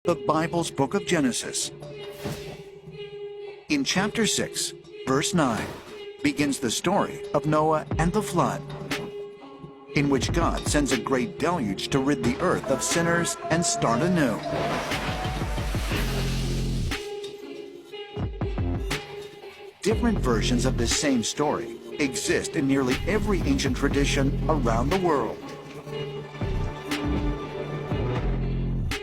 the Bible's book of Genesis. In chapter 6, verse 9, begins the story of Noah and the flood, in which God sends a great deluge to rid the earth of sinners and start anew. Different versions of this same story exist in nearly every ancient tradition around the world.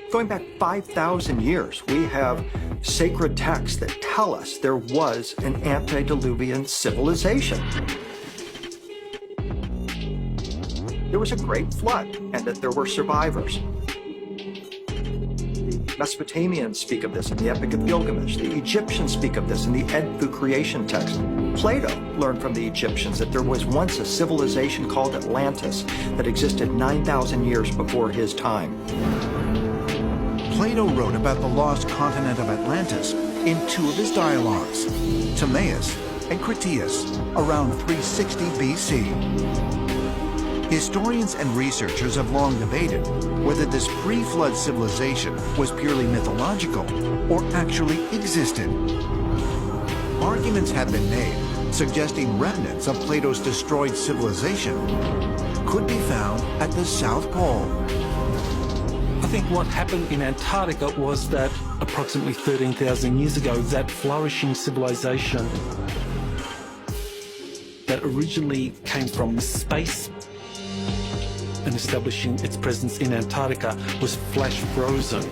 Going back 5,000 years, we have sacred texts that tell us there was an antediluvian civilization. There was a great flood and that there were survivors. The Mesopotamians speak of this in the Epic of Gilgamesh. The Egyptians speak of this in the Edfu creation text. Plato learned from the Egyptians that there was once a civilization called Atlantis that existed 9,000 years before his time. Plato wrote about the lost continent of Atlantis in two of his dialogues, Timaeus and Critias, around 360 BC. Historians and researchers have long debated whether this pre-flood civilization was purely mythological or actually existed. Arguments have been made suggesting remnants of Plato's destroyed civilization could be found at the South Pole. I think what happened in Antarctica was that approximately 13,000 years ago, that flourishing civilization that originally came from space and establishing its presence in Antarctica was flash frozen.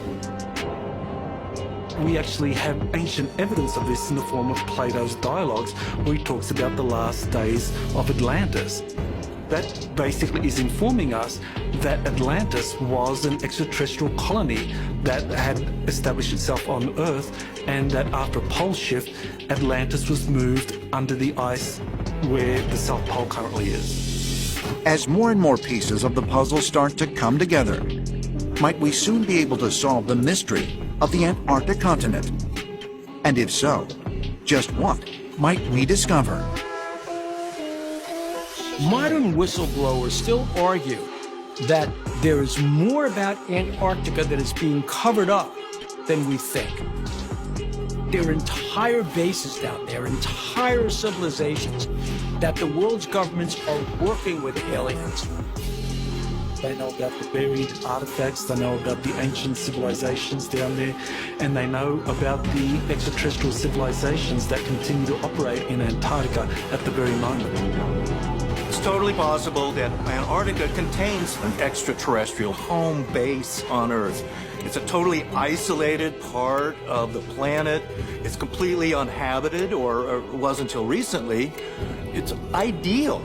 We actually have ancient evidence of this in the form of Plato's dialogues, where he talks about the last days of Atlantis. That basically is informing us that Atlantis was an extraterrestrial colony that had established itself on Earth, and that after a pole shift, Atlantis was moved under the ice where the South Pole currently is. As more and more pieces of the puzzle start to come together, might we soon be able to solve the mystery of the Antarctic continent? And if so, just what might we discover? Modern whistleblowers still argue that there is more about Antarctica that is being covered up than we think. There are entire bases down there, entire civilizations, that the world's governments are working with aliens. They know about the buried artifacts, they know about the ancient civilizations down there, and they know about the extraterrestrial civilizations that continue to operate in Antarctica at the very moment. It's totally possible that Antarctica contains an extraterrestrial home base on Earth. It's a totally isolated part of the planet. It's completely uninhabited, or was until recently. It's ideal